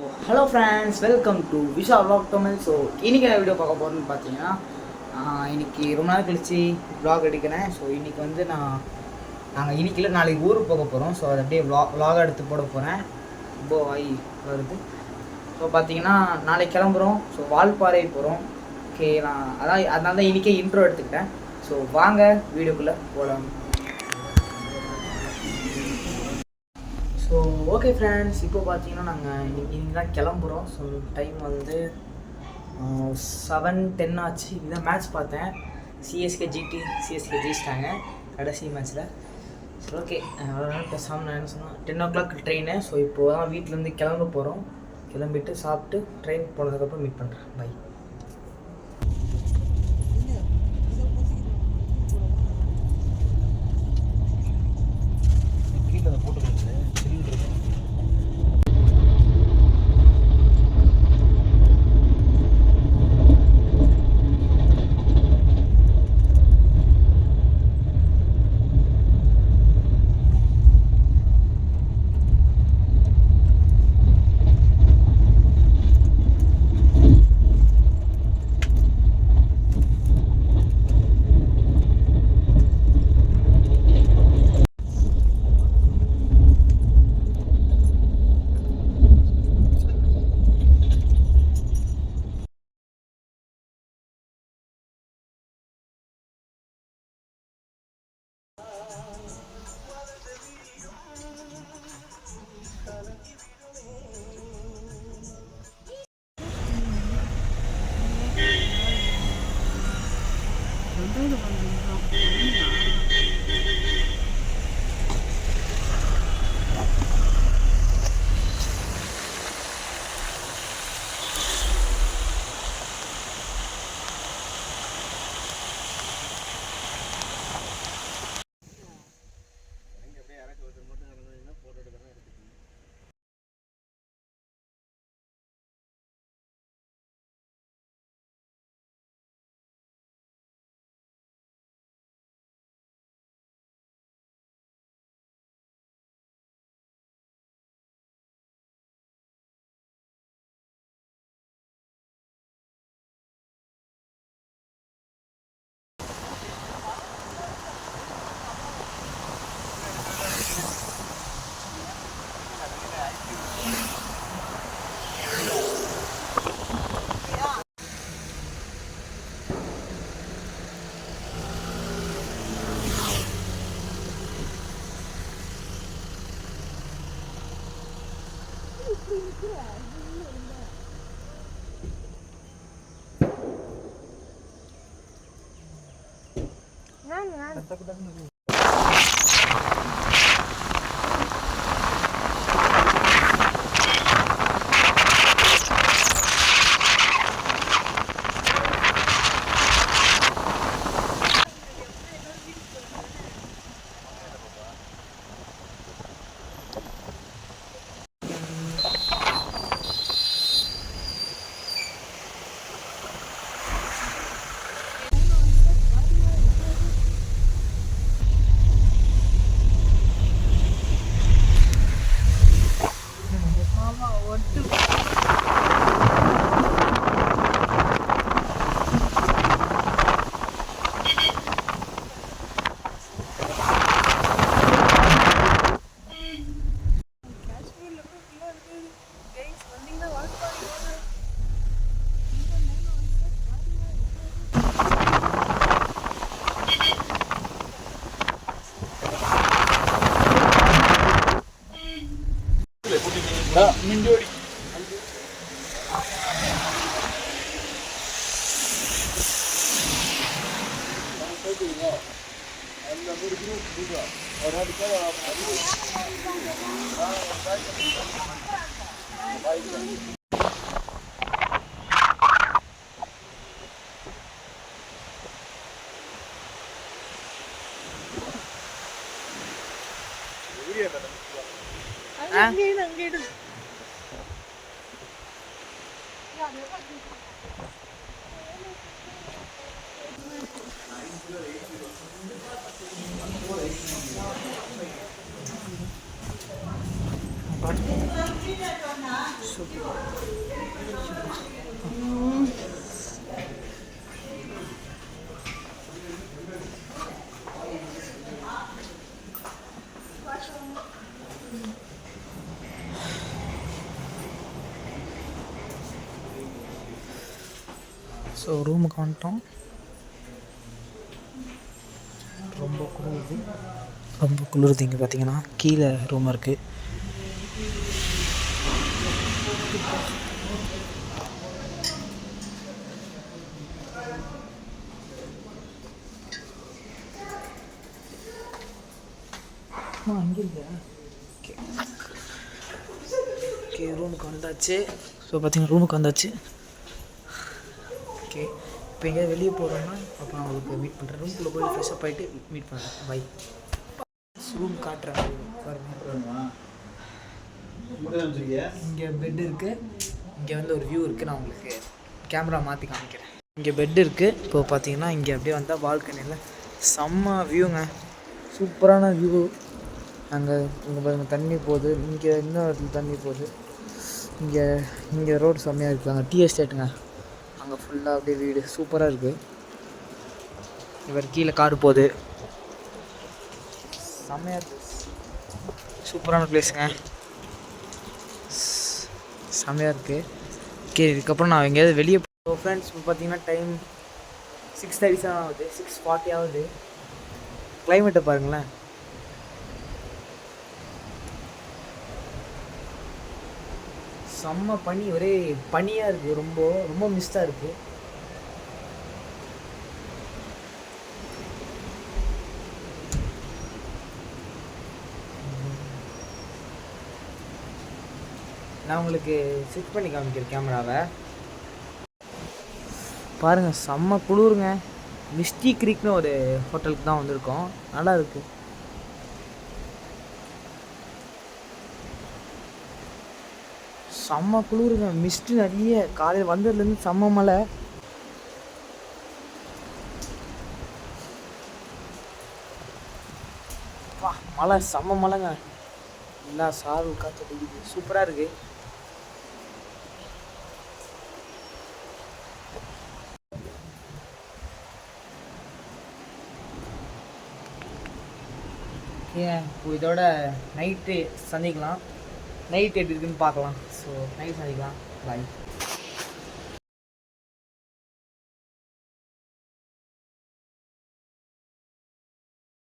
Hello friends, welcome to Visha vlog Tamil. So இன்றைக்கி என்ன video பார்க்க போகிறேன்னு பார்த்தீங்கன்னா, இன்றைக்கி ரொம்ப நாள் கழித்து vlog எடுக்கிறேன். ஸோ இன்றைக்கி வந்து நாங்கள் இன்றைக்கி இல்லை நாளைக்கு ஊருக்கு போக போகிறோம். ஸோ அதை அப்படியே vlog எடுத்து போட போகிறேன். ரொம்ப வாய் வருது. ஸோ பார்த்தீங்கன்னா நாளைக்கு கிளம்புறோம். ஸோ வால்பாறை போகிறோம். ஓகே, அதனால தான் இன்றைக்கே இன்ட்ரோ எடுத்துக்கிட்டேன். ஸோ வாங்க வீடியோக்குள்ளே போகலாம். ஸோ ஓகே ஃப்ரெண்ட்ஸ், இப்போ பார்த்தீங்கன்னா நாங்கள் இன்னைக்கு தான் கிளம்புறோம். ஸோ டைம் வந்து 7:10 ஆச்சு. இதுதான் மேட்ச் பார்த்தேன். சிஎஸ்கே ஜெயிச்சிட்டாங்க கடைசி மேட்ச்சில். ஸோ ஓகே, அவ்வளோ நாள் பேசாமல் நான் என்ன சொன்னேன், 10 o'clock ட்ரெயினு. ஸோ இப்போ தான் வீட்டிலேருந்து கிளம்ப போகிறோம். கிளம்பிட்டு சாப்பிட்டு ட்ரெயின் போனதுக்கப்புறம் மீட் பண்ணுறேன். பை. மிஞ்சோடி அங்கே ஸோ ரூமுக்கு வந்துட்டோம். ரொம்ப குளிருது இங்கே பார்த்தீங்கன்னா. கீழே ரூம் இருக்குது. அங்கே இல்லை. ஓகே ரூமுக்கு வந்தாச்சு. ஸோ பார்த்தீங்கன்னா ரூமுக்கு வந்தாச்சு. ஓகே இப்போ எங்கேயாவது வெளியே போகிறோம்னா அப்போ நான் உங்களுக்கு மீட் பண்ணுறேன். ரூம்குள்ளே போய் ஃப்ரெஷ்ஷப் ஆகிட்டு மீட் பண்ணுறேன். பை. ரூம் காட்டுறேன் பாருங்க. இங்கே பெட் இருக்குது. இங்கே வந்து ஒரு வியூ இருக்குது. நான் உங்களுக்கு கேமரா மாற்றி காமிக்கிறேன். இங்கே பெட் இருக்குது. இப்போ பார்த்தீங்கன்னா இங்கே அப்படியே வந்தால் பால்கனியில் செம்ம வியூங்க. சூப்பரான வியூ. அங்கே இங்கே பாருங்கள் தண்ணி போகுது. இங்கே இன்னும் இடத்துல தண்ணி போகுது. இங்கே ரோடு செம்மையாக இருக்குது. அங்கே டீ எஸ்டேட்டுங்க. அங்கே ஃபுல்லாக அப்படியே வீடு சூப்பராக இருக்குது. இவர் கீழே காடு போகுது. செம்மையாக இருக்குது. சூப்பரான பிளேஸுங்க. செம்மையாக இருக்குது. ஓகே இதுக்கப்புறம் நான் எங்கேயாவது வெளியே ஃப்ரெண்ட்ஸ் இப்போ பார்த்தீங்கன்னா டைம் 6:37 ஆகுது. 6:40 ஆகுது. கிளைமேட்டை பாருங்களேன். செம்ம பனி. ஒரே பனியாக இருக்குது. ரொம்ப மிஸ்டாக இருக்குது. நான் உங்களுக்கு செட் பண்ணி காமிக்கிறேன் கேமராவை. பாருங்கள் செம்ம குளிருங்க. மிஸ்டி க்ரீக்னு ஒரு ஹோட்டலுக்கு தான் வந்திருக்கோம். நல்லா இருக்குது. செம்ம குளிருங்க. மிஸ்ட்டு நிறைய. காலையில் வந்ததுலேருந்து செம்ம மழை. மழை செம்ம மழைங்க. எல்லா சாரல் காற்று அடிக்குது. சூப்பராக இருக்குது. ஏன் இதோட நைட்டு சந்திக்கலாம். நைட் எப்படி இருக்குன்னு பார்க்கலாம். ஸோ நைட் சந்திக்கலாம். பாய்.